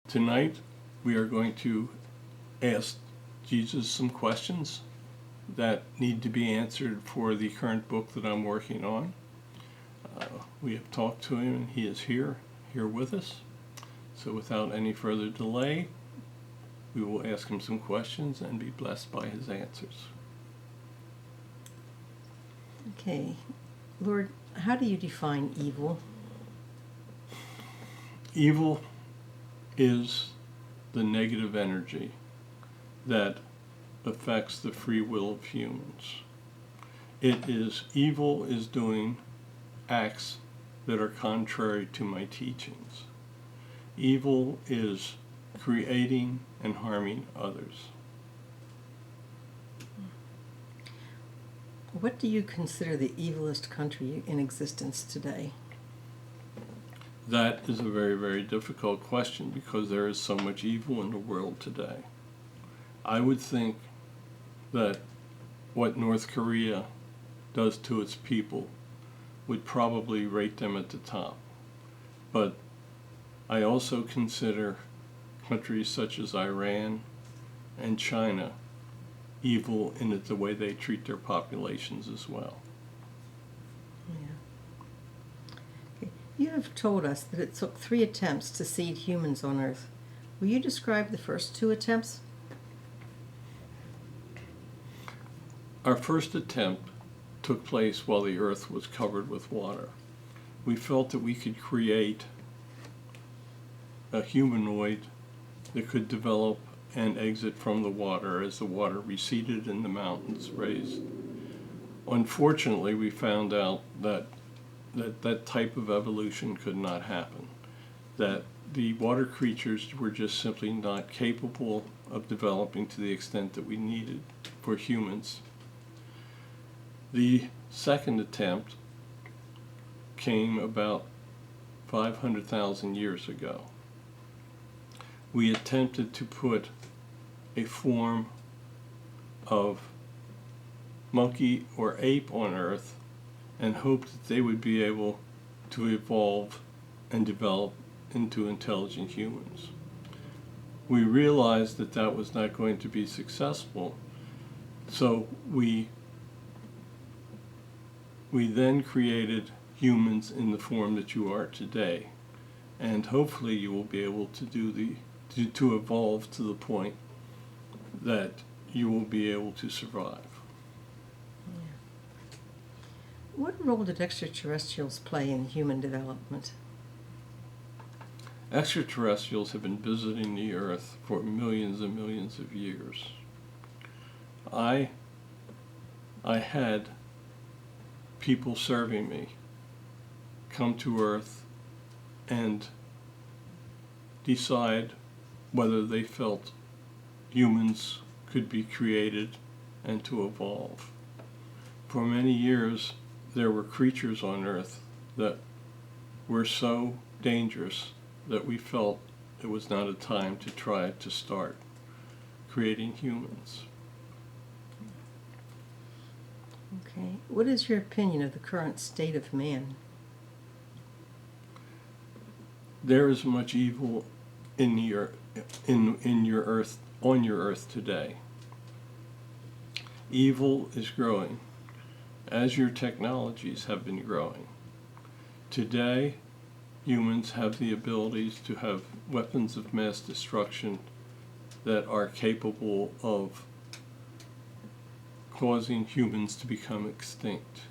Tonight, we are going to ask Jesus some questions that need to be answered for the current book that I'm working on. We have talked to him, and he is here with us. So without any further delay, we will ask him some questions and be blessed by his answers. Okay. Lord, how do you define evil? Evil is the negative energy that affects the free will of humans. Evil is doing acts that are contrary to my teachings. Evil is creating and harming others. What do you consider the evilest country in existence today? That is a very, very difficult question because there is so much evil in the world today. I would think that what North Korea does to its people would probably rate them at the top. But I also consider countries such as Iran and China evil in the way they treat their populations as well. You have told us that it took 3 attempts to seed humans on Earth. Will you describe the first 2 attempts? Our first attempt took place while the Earth was covered with water. We felt that we could create a humanoid that could develop and exit from the water as the water receded and the mountains raised. Unfortunately, we found out that type of evolution could not happen, that the water creatures were just simply not capable of developing to the extent that we needed for humans. The second attempt came about 500,000 years ago. We attempted to put a form of monkey or ape on Earth and hoped that they would be able to evolve and develop into intelligent humans. We realized that that was not going to be successful, so we then created humans in the form that you are today, and hopefully you will be able to evolve to the point that you will be able to survive. What role did extraterrestrials play in human development? Extraterrestrials have been visiting the Earth for millions and millions of years. I had people serving me come to Earth and decide whether they felt humans could be created and to evolve. For many years, there were creatures on Earth that were so dangerous that we felt it was not a time to try to start creating humans. Okay. What is your opinion of the current state of man? There is much evil in your earth, on your earth today. Evil is growing as your technologies have been growing. Today, humans have the abilities to have weapons of mass destruction that are capable of causing humans to become extinct.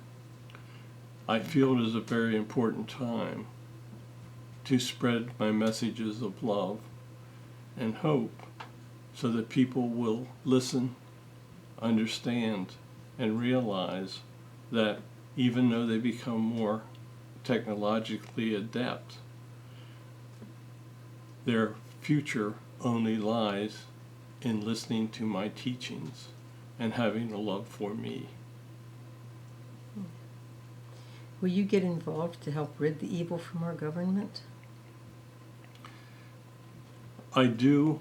I feel it is a very important time to spread my messages of love and hope so that people will listen, understand, and realize that even though they become more technologically adept, their future only lies in listening to my teachings and having a love for me. Will you get involved to help rid the evil from our government? I do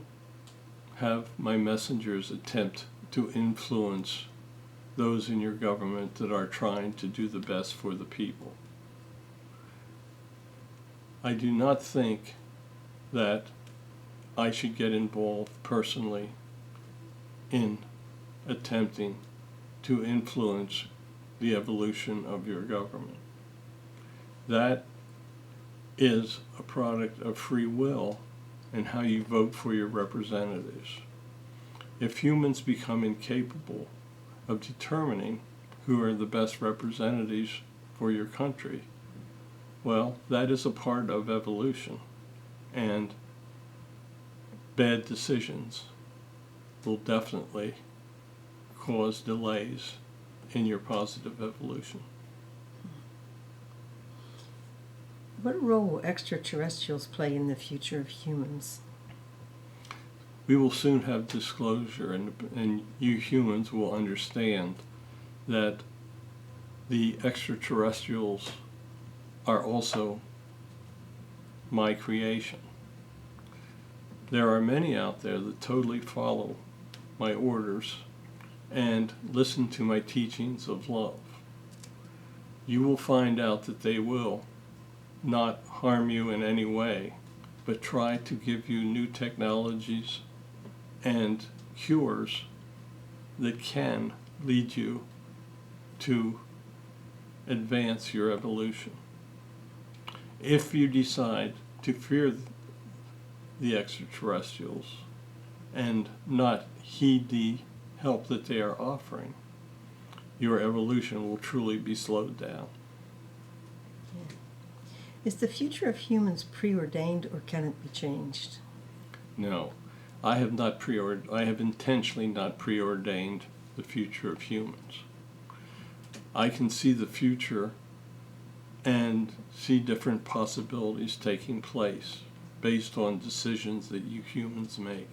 have my messengers attempt to influence those in your government that are trying to do the best for the people. I do not think that I should get involved personally in attempting to influence the evolution of your government. That is a product of free will and how you vote for your representatives. If humans become incapable of determining who are the best representatives for your country, well, that is a part of evolution, and bad decisions will definitely cause delays in your positive evolution. What role will extraterrestrials play in the future of humans? We will soon have disclosure, and you humans will understand that the extraterrestrials are also my creation. There are many out there that totally follow my orders and listen to my teachings of love. You will find out that they will not harm you in any way, but try to give you new technologies and cures that can lead you to advance your evolution. If you decide to fear the extraterrestrials and not heed the help that they are offering, your evolution will truly be slowed down. Is the future of humans preordained, or can it be changed? No, I have intentionally not preordained the future of humans. I can see the future and see different possibilities taking place based on decisions that you humans make.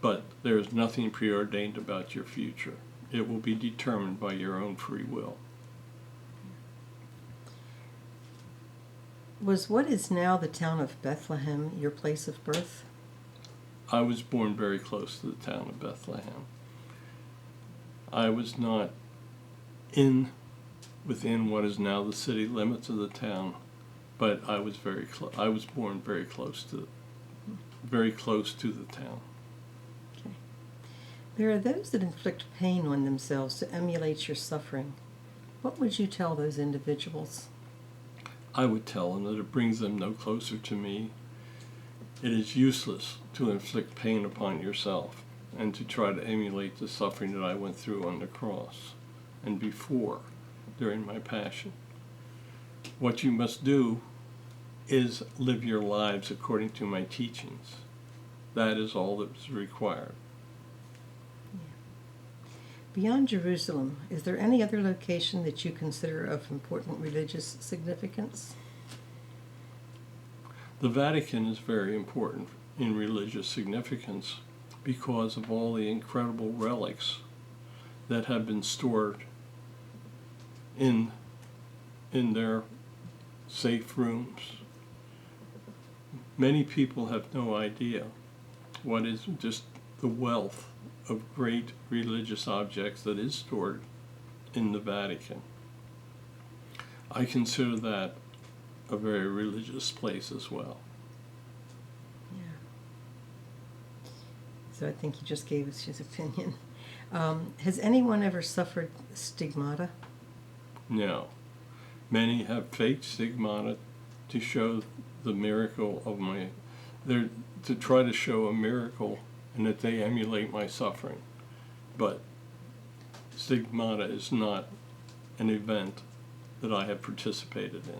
But there is nothing preordained about your future. It will be determined by your own free will. Was what is now the town of Bethlehem your place of birth? I was born very close to the town of Bethlehem. I was not within what is now the city limits of the town, but I was I was born very close to the town. Okay. There are those that inflict pain on themselves to emulate your suffering. What would you tell those individuals? I would tell them that it brings them no closer to me. It is useless to inflict pain upon yourself and to try to emulate the suffering that I went through on the cross and before, during my passion. What you must do is live your lives according to my teachings. That is all that is required. Beyond Jerusalem, is there any other location that you consider of important religious significance? The Vatican is very important in religious significance because of all the incredible relics that have been stored in their safe rooms. Many people have no idea what is just the wealth of great religious objects that is stored in the Vatican. I consider that a very religious place as well. Yeah. So I think he just gave us his opinion. Has anyone ever suffered stigmata? No. Many have faked stigmata to show the miracle of to try to show a miracle and that they emulate my suffering. But stigmata is not an event that I have participated in.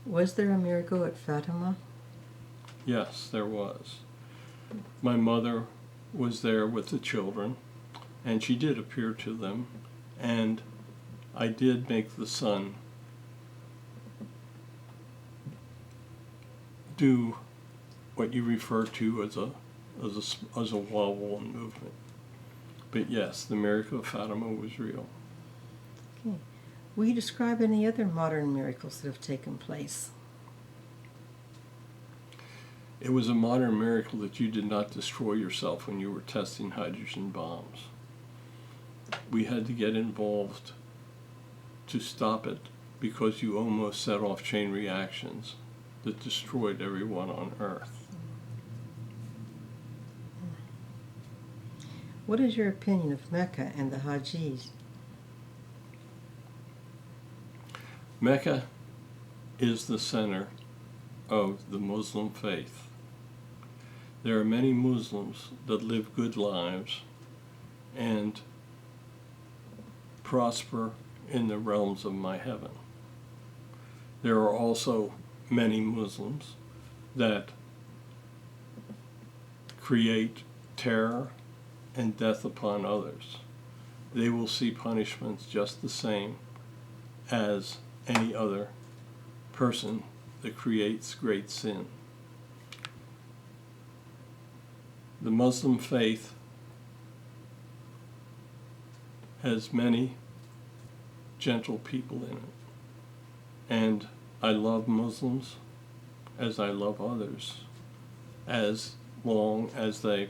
Was there a miracle at Fatima? Yes, there was. My mother was there with the children, and she did appear to them, and I did make the sun do what you refer to as a wobble and movement. But yes, the miracle of Fatima was real. Okay. Will you describe any other modern miracles that have taken place? It was a modern miracle that you did not destroy yourself when you were testing hydrogen bombs. We had to get involved to stop it because you almost set off chain reactions that destroyed everyone on Earth. What is your opinion of Mecca and the Hajis? Mecca is the center of the Muslim faith. There are many Muslims that live good lives and prosper in the realms of my heaven. There are also many Muslims that create terror and death upon others. They will see punishments just the same as any other person that creates great sin. The Muslim faith has many gentle people in it, and I love Muslims as I love others, as long as they,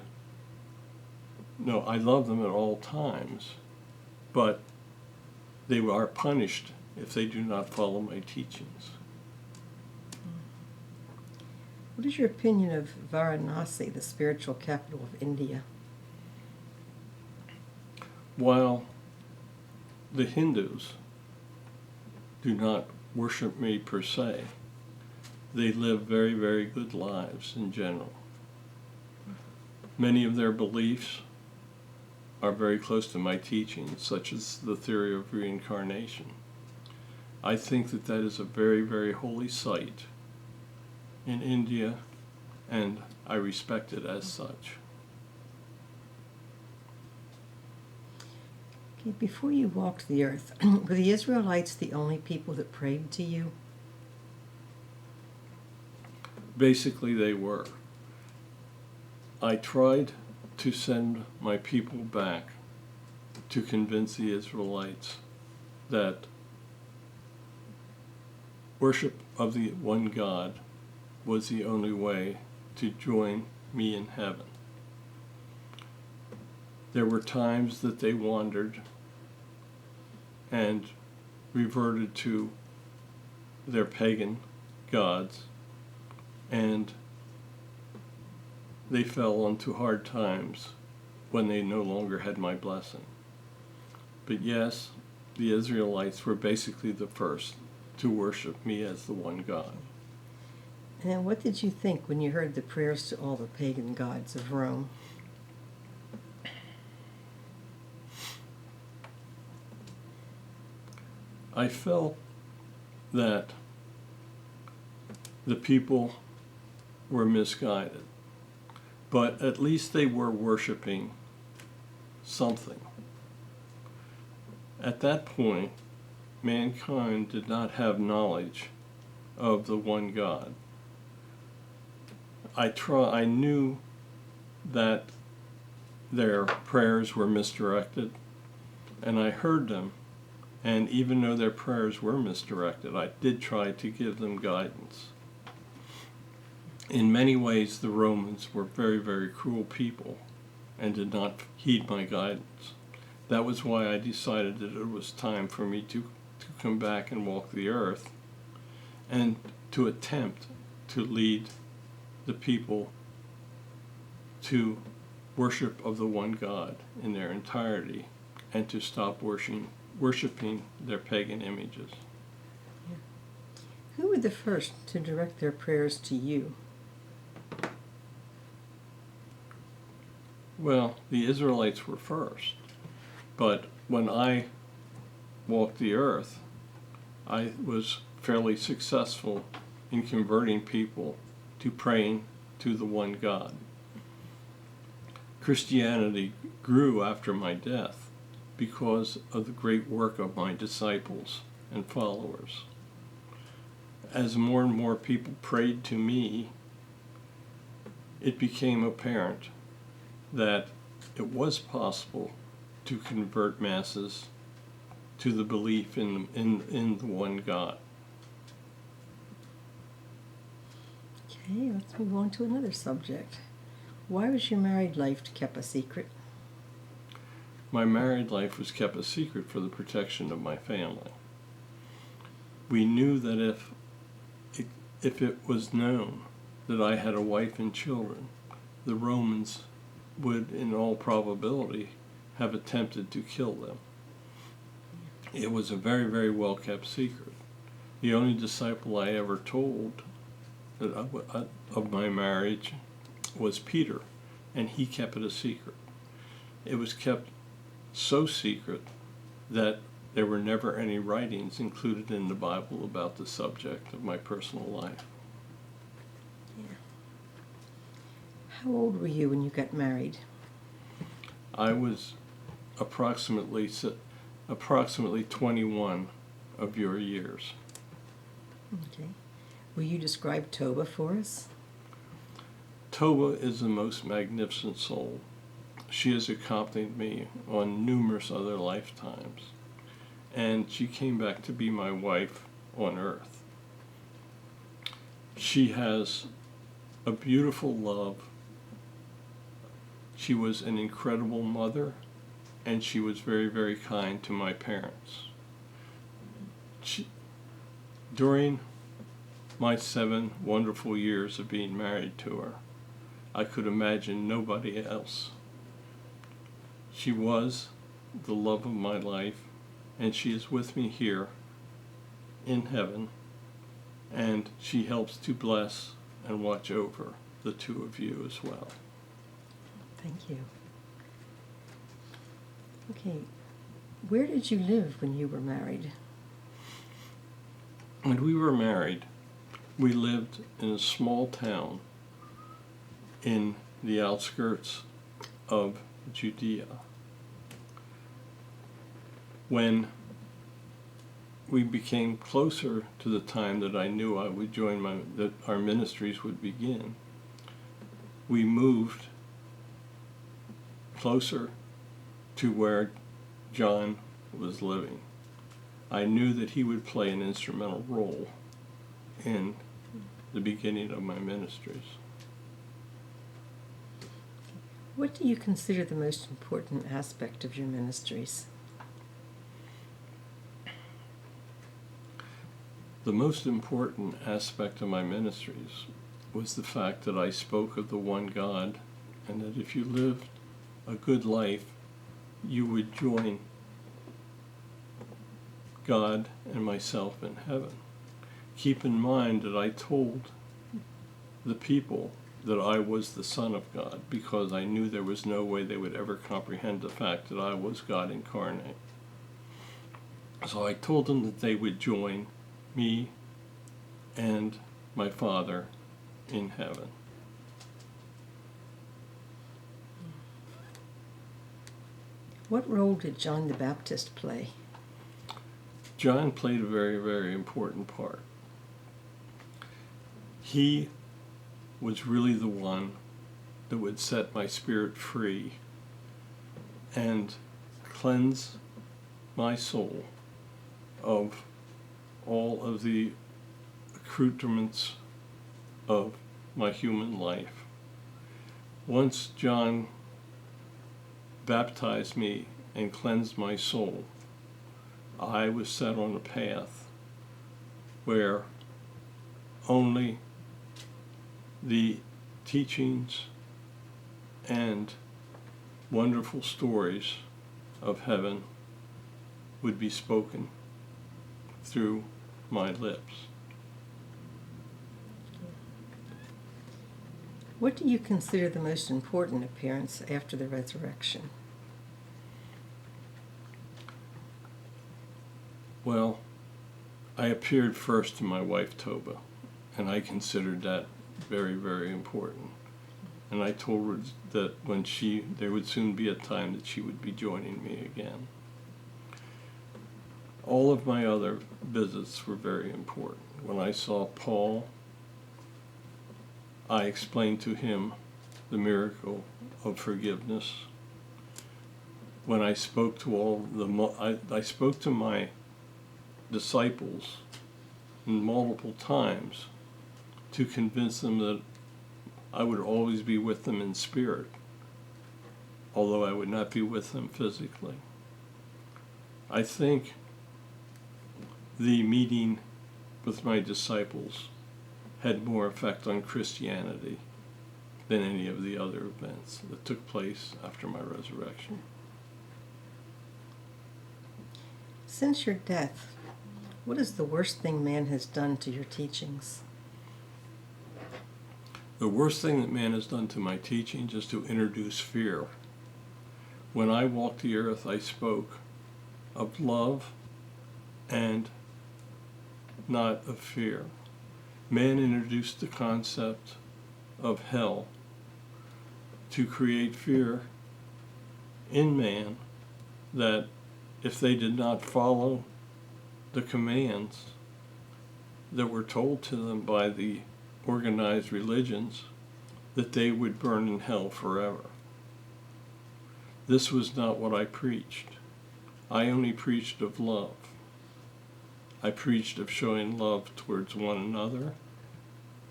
no, I love them at all times, but they are punished if they do not follow my teachings. What is your opinion of Varanasi, the spiritual capital of India? While the Hindus do not worship me per se, they live very, very good lives in general. Many of their beliefs are very close to my teachings, such as the theory of reincarnation. I think that that is a very, very holy site in India, and I respect it as such. Okay, before you walked the earth, were the Israelites the only people that prayed to you? Basically, they were. I tried to send my people back to convince the Israelites that worship of the one God was the only way to join me in heaven. There were times that they wandered and reverted to their pagan gods, and they fell into hard times when they no longer had my blessing. But yes, the Israelites were basically the first to worship me as the one God. And what did you think when you heard the prayers to all the pagan gods of Rome? I felt that the people were misguided, but at least they were worshiping something. At that point, mankind did not have knowledge of the one God. I knew that their prayers were misdirected, and I heard them, and even though their prayers were misdirected, I did try to give them guidance. In many ways, the Romans were very, very cruel people and did not heed my guidance. That was why I decided that it was time for me to come back and walk the earth and to attempt to lead the people to worship of the one God in their entirety and to stop worshiping their pagan images. Who were the first to direct their prayers to you? Well, the Israelites were first, but when I walked the earth, I was fairly successful in converting people to praying to the one God. Christianity grew after my death because of the great work of my disciples and followers. As more and more people prayed to me, it became apparent that it was possible to convert masses to the belief in the one God. Okay, let's move on to another subject. Why was your married life kept a secret? My married life was kept a secret for the protection of my family. We knew that if it was known that I had a wife and children, the Romans would, in all probability, have attempted to kill them. It was a very, very well kept secret. The only disciple I ever told of my marriage was Peter, and he kept it a secret. It was kept so secret that there were never any writings included in the Bible about the subject of my personal life. How old were you when you got married? I was approximately 21 of your years. Okay. Will you describe Toba for us? Toba is the most magnificent soul. She has accompanied me on numerous other lifetimes, and she came back to be my wife on earth. She has a beautiful love. She was an incredible mother, and she was very, very kind to my parents. During my 7 wonderful years of being married to her, I could imagine nobody else. She was the love of my life, and she is with me here in heaven, and she helps to bless and watch over the two of you as well. Thank you. Okay. Where did you live when you were married? When we were married, we lived in a small town in the outskirts of Judea. When we became closer to the time that I knew I would that our ministries would begin, we moved closer to where John was living. I knew that he would play an instrumental role in the beginning of my ministries. What do you consider the most important aspect of your ministries? The most important aspect of my ministries was the fact that I spoke of the one God, and that if you lived a good life, you would join God and myself in heaven. Keep in mind that I told the people that I was the Son of God, because I knew there was no way they would ever comprehend the fact that I was God incarnate. So I told them that they would join me and my Father in heaven. What role did John the Baptist play? John played a very, very important part. He was really the one that would set my spirit free and cleanse my soul of all of the accoutrements of my human life. Once John baptized me and cleansed my soul, I was set on a path where only the teachings and wonderful stories of heaven would be spoken through my lips. What do you consider the most important appearance after the resurrection? Well, I appeared first to my wife Toba, and I considered that very, very important. And I told her that there would soon be a time that she would be joining me again. All of my other visits were very important. When I saw Paul, I explained to him the miracle of forgiveness. When I spoke to I spoke to my disciples multiple times to convince them that I would always be with them in spirit, although I would not be with them physically. I think the meeting with my disciples had more effect on Christianity than any of the other events that took place after my resurrection. Since your death, what is the worst thing man has done to your teachings? The worst thing that man has done to my teachings is to introduce fear. When I walked the earth, I spoke of love and not of fear. Man introduced the concept of hell to create fear in man that if they did not follow the commands that were told to them by the organized religions, that they would burn in hell forever. This was not what I preached. I only preached of love. I preached of showing love towards one another,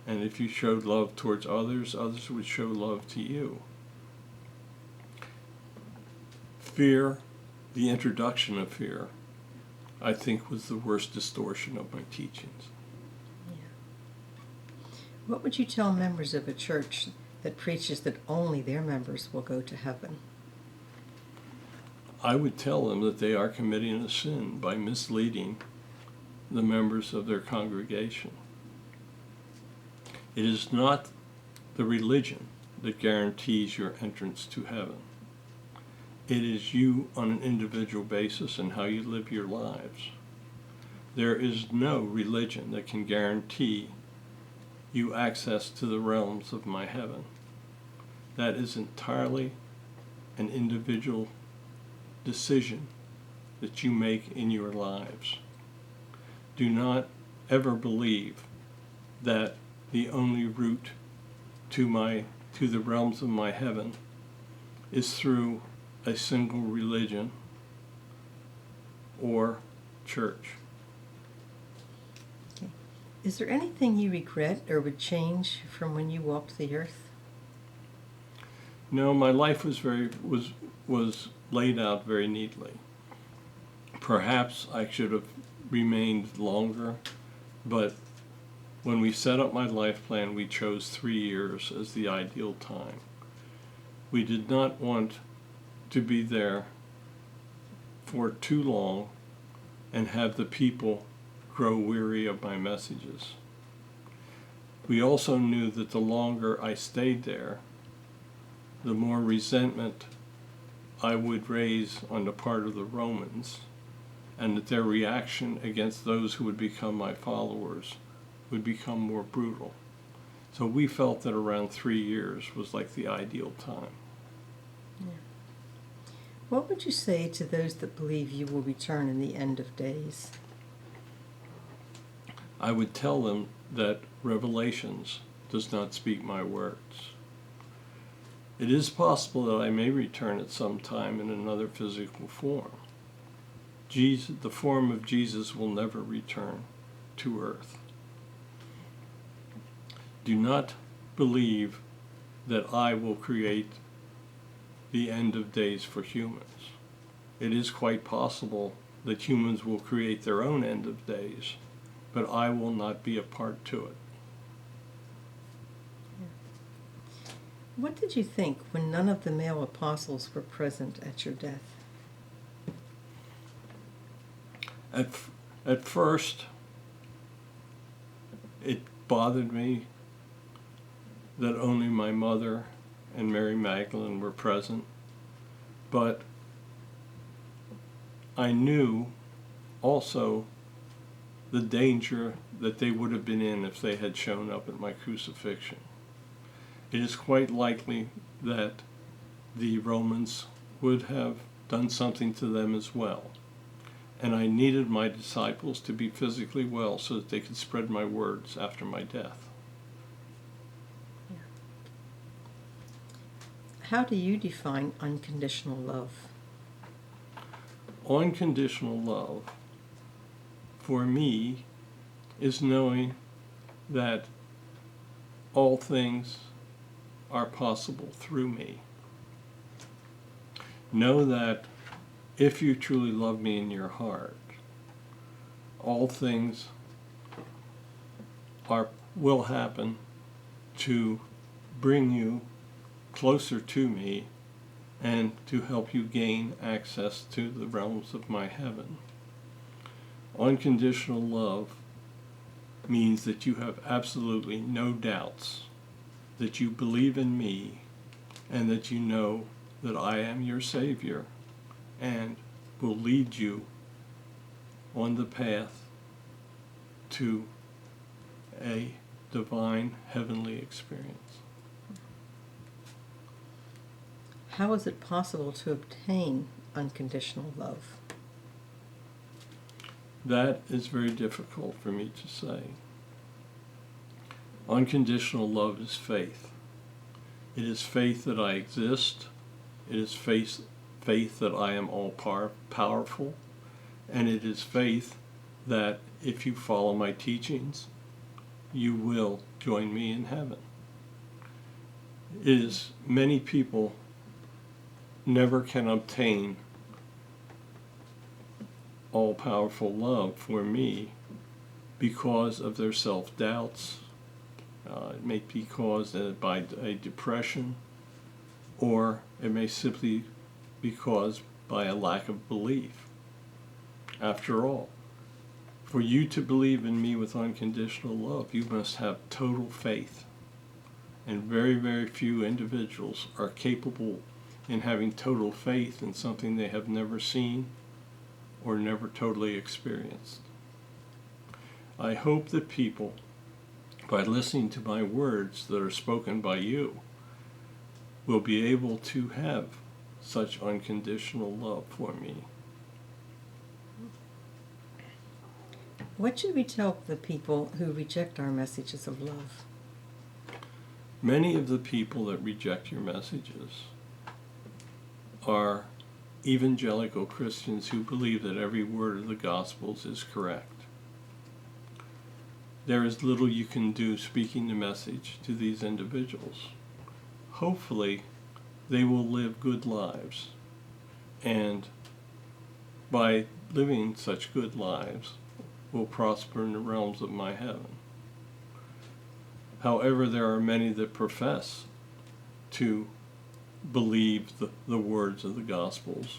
and if you showed love towards others, others would show love to you. Fear, the introduction of fear, I think was the worst distortion of my teachings. What would you tell members of a church that preaches that only their members will go to heaven? I would tell them that they are committing a sin by misleading the members of their congregation. It is not the religion that guarantees your entrance to heaven. It is you on an individual basis and how you live your lives. There is no religion that can guarantee you access to the realms of my heaven. That is entirely an individual decision that you make in your lives. Do not ever believe that the only route to the realms of my heaven is through a single religion or church. Okay. Is there anything you regret or would change from when you walked the earth? No, my life was laid out very neatly. Perhaps I should have remained longer, but when we set up my life plan, we chose 3 years as the ideal time. We did not want to be there for too long and have the people grow weary of my messages. We also knew that the longer I stayed there, the more resentment I would raise on the part of the Romans, and that their reaction against those who would become my followers would become more brutal. So we felt that around 3 years was like the ideal time. Yeah. What would you say to those that believe you will return in the end of days? I would tell them that Revelations does not speak my words. It is possible that I may return at some time in another physical form. The form of Jesus will never return to earth. Do not believe that I will create the end of days for humans. It is quite possible that humans will create their own end of days, but I will not be a part to it. What did you think when none of the male apostles were present at your death? At first, it bothered me that only my mother and Mary Magdalene were present, but I knew also the danger that they would have been in if they had shown up at my crucifixion. It is quite likely that the Romans would have done something to them as well. And I needed my disciples to be physically well so that they could spread my words after my death. How do you define unconditional love? Unconditional love, for me, is knowing that all things are possible through me. Know that if you truly love me in your heart, all things will happen to bring you closer to me and to help you gain access to the realms of my heaven. Unconditional love means that you have absolutely no doubts, that you believe in me, and that you know that I am your Savior and will lead you on the path to a divine heavenly experience. How is it possible to obtain unconditional love? That is very difficult for me to say. Unconditional love is faith. It is faith that I exist. It is faith that I am all powerful. And it is faith that if you follow my teachings, you will join me in heaven. It is many people never can obtain all-powerful love for me because of their self-doubts. It may be caused by a depression, or it may simply be caused by a lack of belief. After all, for you to believe in me with unconditional love, you must have total faith. And very, very few individuals are capable in having total faith in something they have never seen or never totally experienced. I hope that people, by listening to my words that are spoken by you, will be able to have such unconditional love for me. What should we tell the people who reject our messages of love? Many of the people that reject your messages are evangelical Christians who believe that every word of the Gospels is correct. There is little you can do speaking the message to these individuals. Hopefully, they will live good lives, and by living such good lives, will prosper in the realms of my heaven. However, there are many that profess to believe the words of the Gospels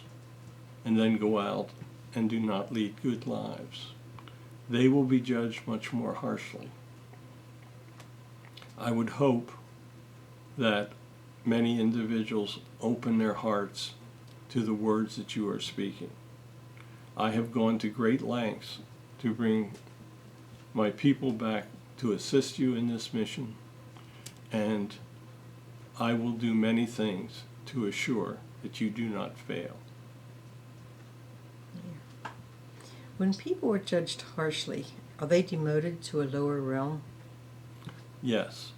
and then go out and do not lead good lives. They will be judged much more harshly. I would hope that many individuals open their hearts to the words that you are speaking. I have gone to great lengths to bring my people back to assist you in this mission, and I will do many things to assure that you do not fail. When people are judged harshly, are they demoted to a lower realm? Yes,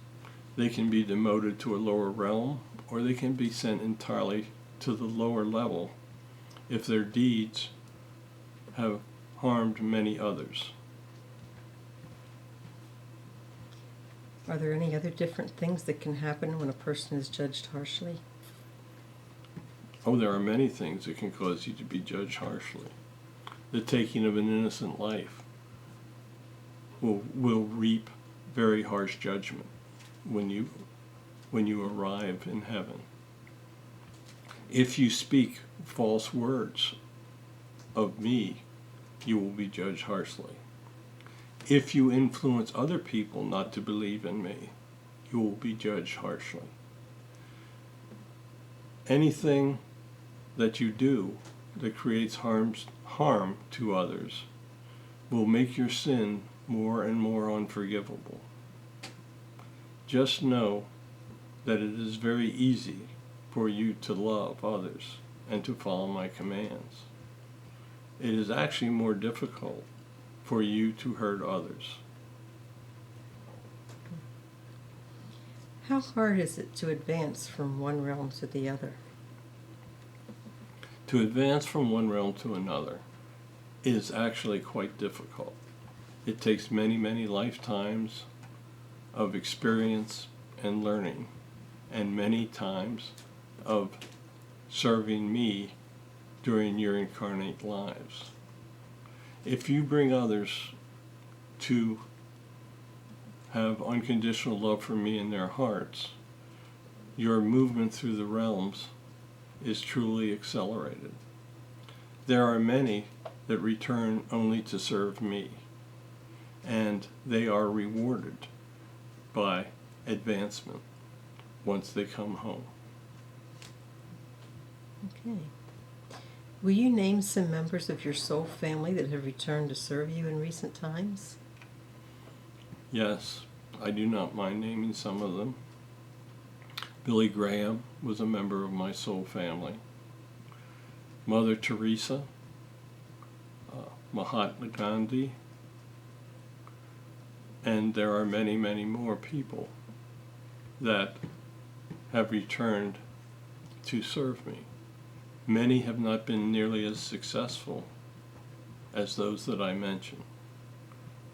they can be demoted to a lower realm, or they can be sent entirely to the lower level if their deeds have harmed many others. Are there any other different things that can happen when a person is judged harshly? Oh, there are many things that can cause you to be judged harshly. The taking of an innocent life will reap very harsh judgment when you arrive in heaven. If you speak false words of me, you will be judged harshly. If you influence other people not to believe in me, you will be judged harshly. Anything that you do that creates harm to others will make your sin more and more unforgivable. Just know that it is very easy for you to love others and to follow my commands. It is actually more difficult for you to hurt others. How hard is it to advance from one realm to the other? To advance from one realm to another is actually quite difficult. It takes many, many lifetimes of experience and learning, and many times of serving me during your incarnate lives. If you bring others to have unconditional love for me in their hearts, your movement through the realms is truly accelerated. There are many that return only to serve me, and they are rewarded by advancement once they come home. Okay. Will you name some members of your soul family that have returned to serve you in recent times? Yes, I do not mind naming some of them. Billy Graham was a member of my soul family. Mother Teresa, Mahatma Gandhi, and there are many, many more people that have returned to serve me. Many have not been nearly as successful as those that I mentioned,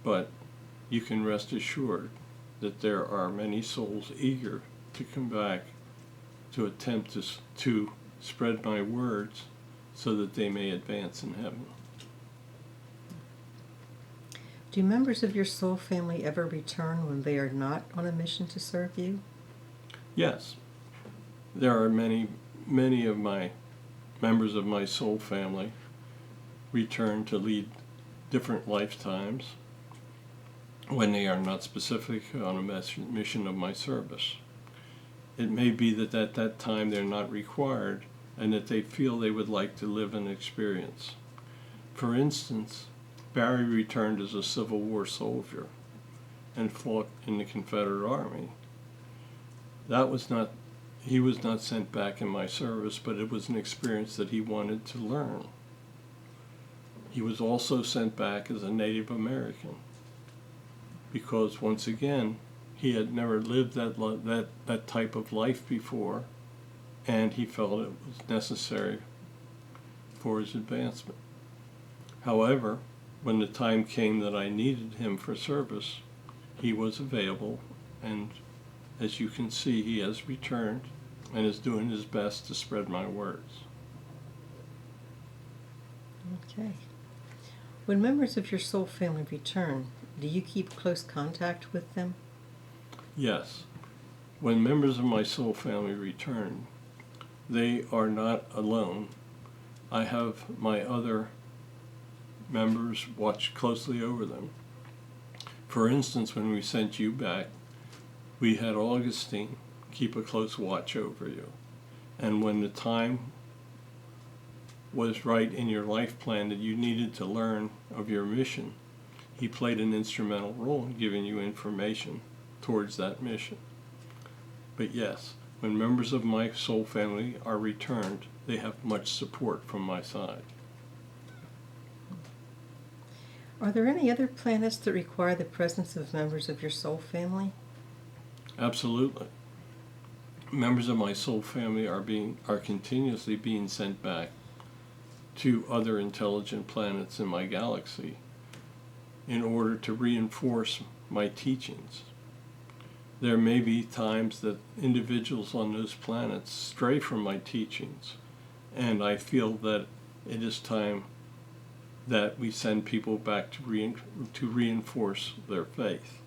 but you can rest assured that there are many souls eager to come back to attempt to spread my words so that they may advance in heaven. Do members of your soul family ever return when they are not on a mission to serve you? Yes, there are many of my members of my soul family return to lead different lifetimes when they are not specific on a mission of my service. It may be that at that time they're not required and that they feel they would like to live an experience. For instance, Barry returned as a Civil War soldier and fought in the Confederate Army. He was not sent back in my service, but it was an experience that he wanted to learn. He was also sent back as a Native American because, once again, he had never lived that type of life before, and he felt it was necessary for his advancement. However, when the time came that I needed him for service, he was available, and as you can see, he has returned and is doing his best to spread my words. Okay. When members of your soul family return, do you keep close contact with them? Yes. When members of my soul family return, they are not alone. I have my other members watch closely over them. For instance, when we sent you back, we had Augustine keep a close watch over you. And when the time was right in your life plan that you needed to learn of your mission, he played an instrumental role in giving you information towards that mission. But yes, when members of my soul family are returned, they have much support from my side. Are there any other planets that require the presence of members of your soul family? Absolutely. Members of my soul family are continuously being sent back to other intelligent planets in my galaxy in order to reinforce my teachings. There may be times that individuals on those planets stray from my teachings, and I feel that it is time that we send people back to reinforce their faith.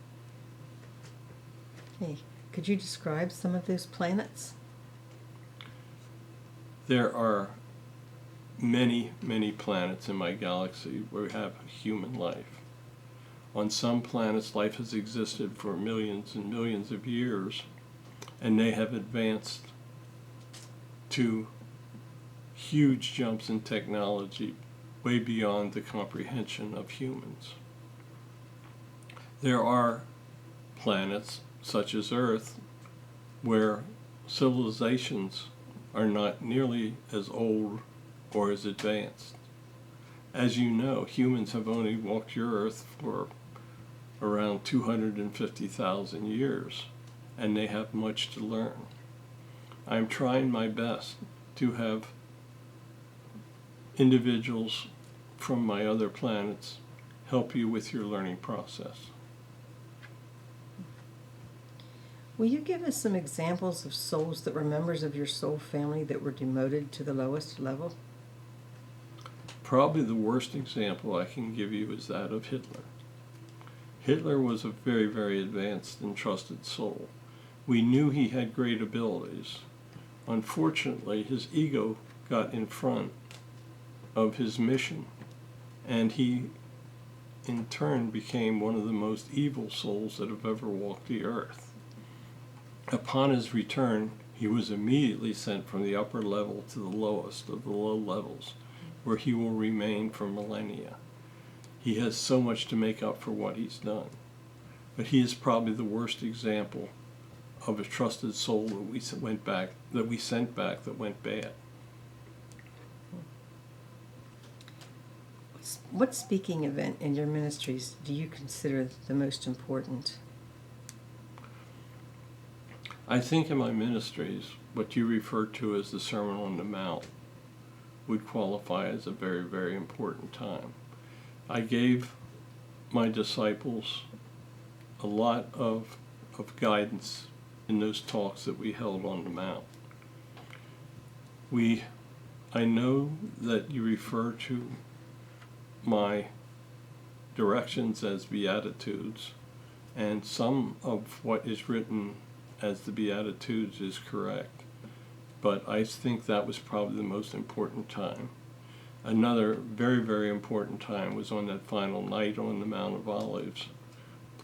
Okay. Could you describe some of those planets? There are many, many planets in my galaxy where we have human life. On some planets, life has existed for millions and millions of years, and they have advanced to huge jumps in technology way beyond the comprehension of humans. There are planets, such as Earth, where civilizations are not nearly as old or as advanced. As you know, humans have only walked your Earth for around 250,000 years, and they have much to learn. I'm trying my best to have individuals from my other planets help you with your learning process. Will you give us some examples of souls that were members of your soul family that were demoted to the lowest level? Probably the worst example I can give you is that of Hitler. Hitler was a very, very advanced and trusted soul, We knew he had great abilities. Unfortunately, his ego got in front of his mission, and he in turn became one of the most evil souls that have ever walked the earth. Upon his return, he was immediately sent from the upper level to the lowest of the low levels, where he will remain for millennia. He has so much to make up for what he's done. But he is probably the worst example of a trusted soul that we sent back that went bad. What speaking event in your ministries do you consider the most important? I think in my ministries, what you refer to as the Sermon on the Mount would qualify as a very, very important time. I gave my disciples a lot of guidance in those talks that we held on the Mount. I know that you refer to my directions as Beatitudes, and some of what is written as the Beatitudes is correct, but I think that was probably the most important time. Another very, very important time was on that final night on the Mount of Olives,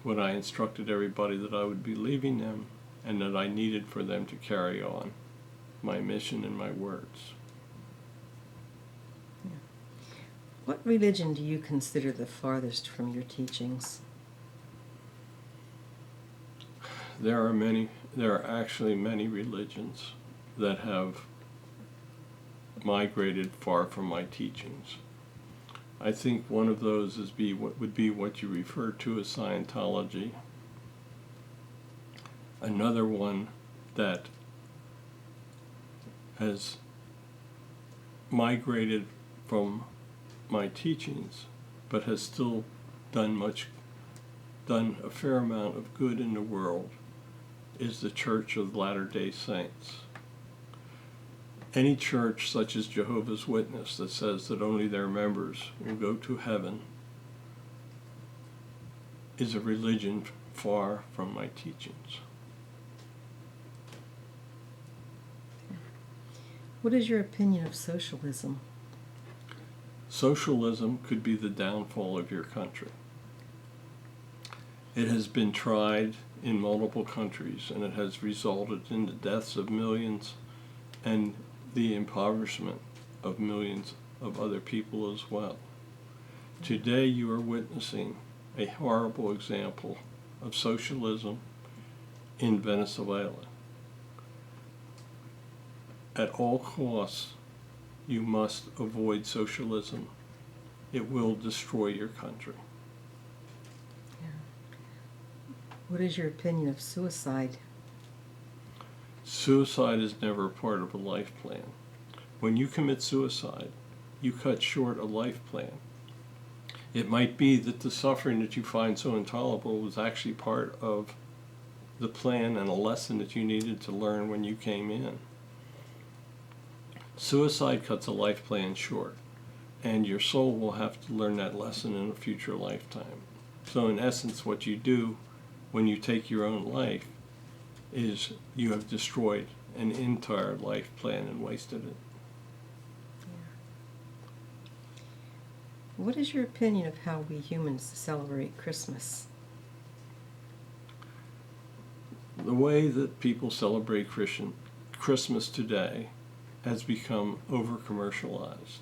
when I instructed everybody that I would be leaving them and that I needed for them to carry on my mission and my words. What religion do you consider the farthest from your teachings? There are actually many religions that have migrated far from my teachings. I think one of those would be what you refer to as Scientology. Another one that has migrated from my teachings, but has still done a fair amount of good in the world, is the Church of Latter-day Saints. Any church such as Jehovah's Witness that says that only their members will go to heaven is a religion far from my teachings. What is your opinion of socialism? Socialism could be the downfall of your country. It has been tried in multiple countries, and it has resulted in the deaths of millions and the impoverishment of millions of other people as well. Today you are witnessing a horrible example of socialism in Venezuela. At all costs, you must avoid socialism. It will destroy your country. What is your opinion of suicide? Suicide is never a part of a life plan. When you commit suicide, you cut short a life plan. It might be that the suffering that you find so intolerable was actually part of the plan and a lesson that you needed to learn when you came in. Suicide cuts a life plan short, and your soul will have to learn that lesson in a future lifetime. So in essence, what you do when you take your own life is you have destroyed an entire life plan and wasted it. What is your opinion of how we humans celebrate Christmas? The way that people celebrate Christmas today has become over-commercialized.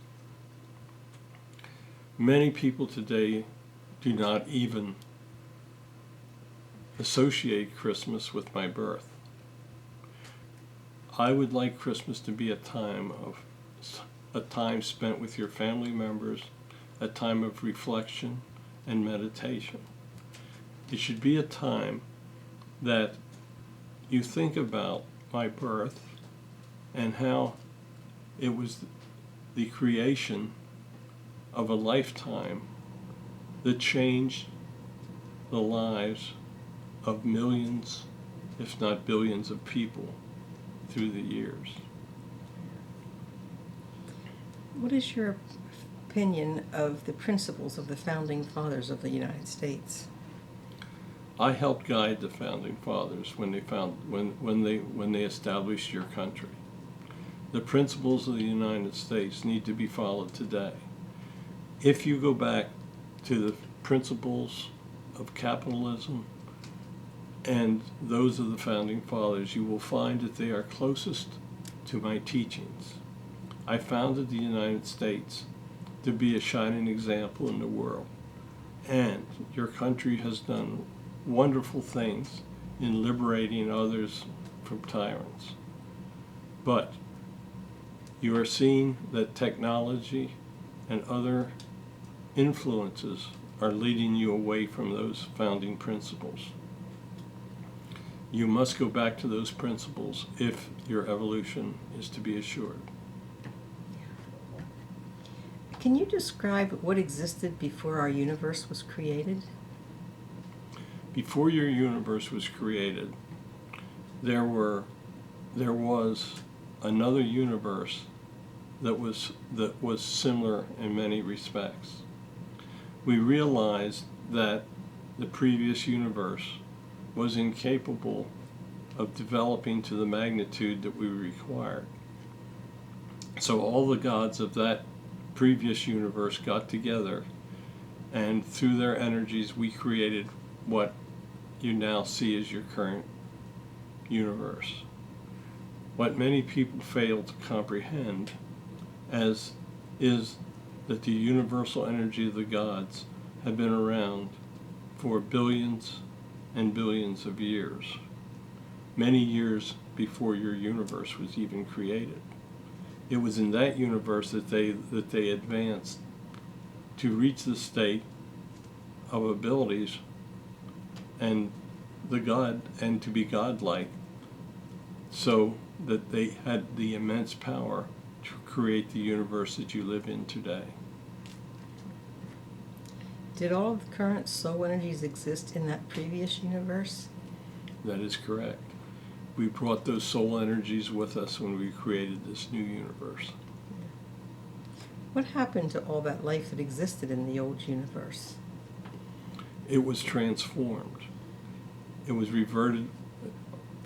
Many people today do not even associate Christmas with my birth. I would like Christmas to be a time spent with your family members, a time of reflection and meditation. It should be a time that you think about my birth and how it was the creation of a lifetime that changed the lives of millions, if not billions, of people through the years. What is your opinion of the principles of the founding fathers of the United States? I helped guide the founding fathers when they established your country. The principles of the United States need to be followed today. If you go back to the principles of capitalism and those of the founding fathers, you will find that they are closest to my teachings. I founded the United States to be a shining example in the world, and your country has done wonderful things in liberating others from tyrants. But you are seeing that technology and other influences are leading you away from those founding principles. You must go back to those principles if your evolution is to be assured. Can you describe what existed before our universe was created? Before your universe was created, there was another universe that was similar in many respects. We realized that the previous universe was incapable of developing to the magnitude that we required. So all the gods of that previous universe got together, and through their energies we created what you now see as your current universe. What many people fail to comprehend is that the universal energy of the gods have been around for billions and billions of years, many years before your universe was even created. It was in that universe that they advanced to reach the state of abilities and to be godlike, so that they had the immense power to create the universe that you live in today. Did all of the current soul energies exist in that previous universe? That is correct. We brought those soul energies with us when we created this new universe. What happened to all that life that existed in the old universe? It was transformed. It was reverted.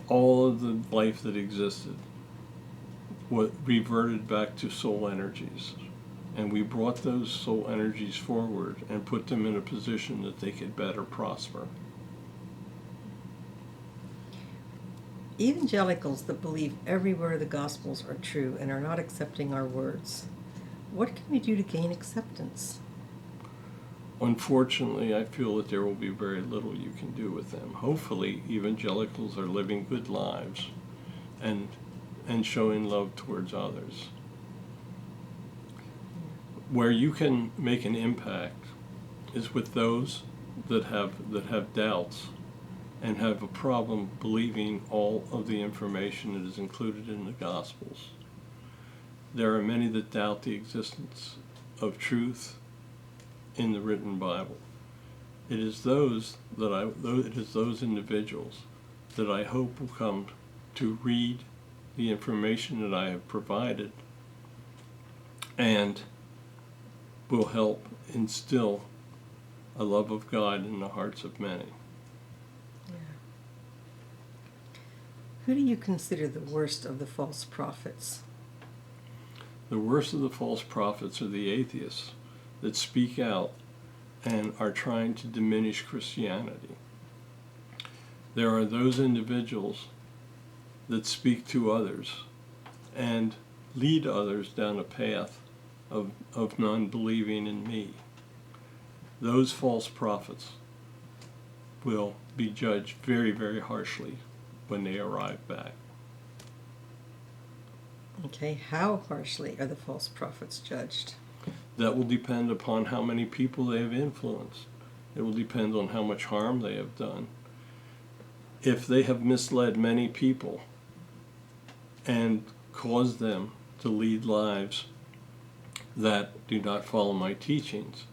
All of the life that existed was reverted back to soul energies. And we brought those soul energies forward and put them in a position that they could better prosper. Evangelicals that believe every word of the Gospels are true and are not accepting our words. What can we do to gain acceptance? Unfortunately, I feel that there will be very little you can do with them. Hopefully, evangelicals are living good lives and showing love towards others. Where you can make an impact is with those that have doubts and have a problem believing all of the information that is included in the Gospels. There are many that doubt the existence of truth in the written Bible. It is those individuals that I hope will come to read the information that I have provided and will help instill a love of God in the hearts of many. Who do you consider the worst of the false prophets? The worst of the false prophets are the atheists that speak out and are trying to diminish Christianity. There are those individuals that speak to others and lead others down a path of non-believing in me. Those false prophets will be judged very, very harshly when they arrive back. Okay, how harshly are the false prophets judged? That will depend upon how many people they have influenced. It will depend on how much harm they have done. If they have misled many people and caused them to lead lives that do not follow my teachings,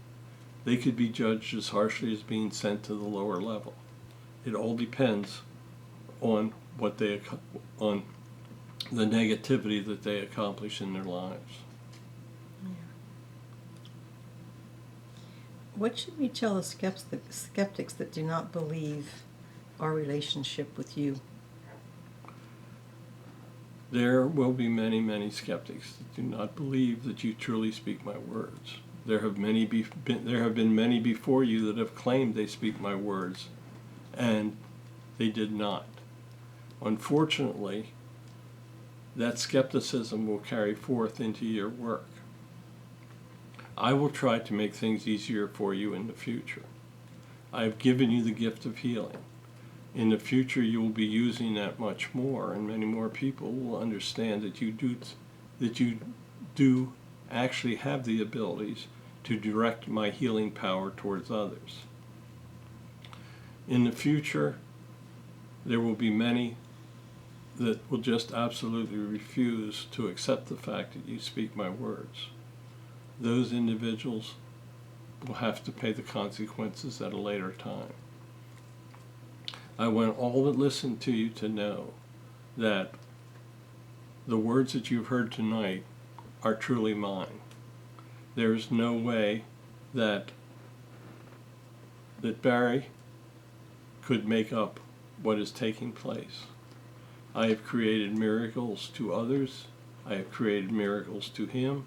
they could be judged as harshly as being sent to the lower level. It all depends on on the negativity that they accomplish in their lives. What should we tell the skeptics that do not believe our relationship with you? There will be many, many skeptics that do not believe that you truly speak my words. There have been many before you that have claimed they speak my words, and they did not. Unfortunately, that skepticism will carry forth into your work. I will try to make things easier for you in the future. I have given you the gift of healing. In the future, you will be using that much more, and many more people will understand that you do actually have the abilities to direct my healing power towards others. In the future, there will be many that will just absolutely refuse to accept the fact that you speak my words. Those individuals will have to pay the consequences at a later time. I want all that listen to you to know that the words that you've heard tonight are truly mine. There's no way that Barry could make up what is taking place. I have created miracles to others. I have created miracles to him,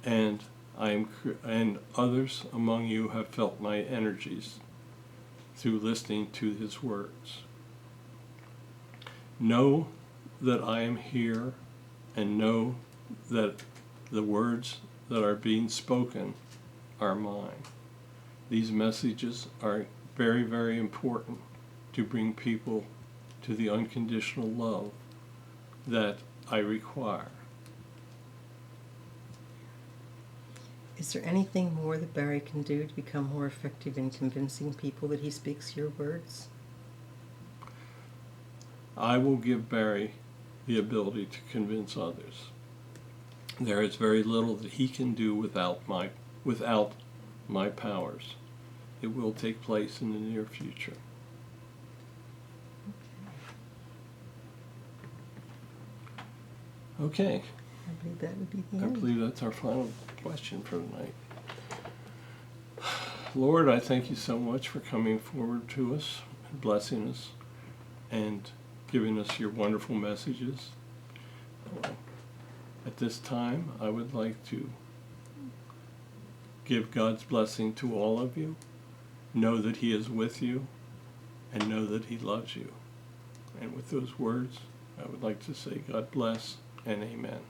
and others among you have felt my energies through listening to his words. Know that I am here, and know that the words that are being spoken are mine. These messages are very, very important to bring people to the unconditional love that I require. Is there anything more that Barry can do to become more effective in convincing people that he speaks your words? I will give Barry the ability to convince others. There is very little that he can do without my powers. It will take place in the near future. Okay. I believe that would be the I end. believe that's our final question for tonight. Lord, I thank you so much for coming forward to us and blessing us and giving us your wonderful messages. At this time, I would like to give God's blessing to all of you. Know that he is with you, and know that he loves you. And with those words, I would like to say God bless and amen.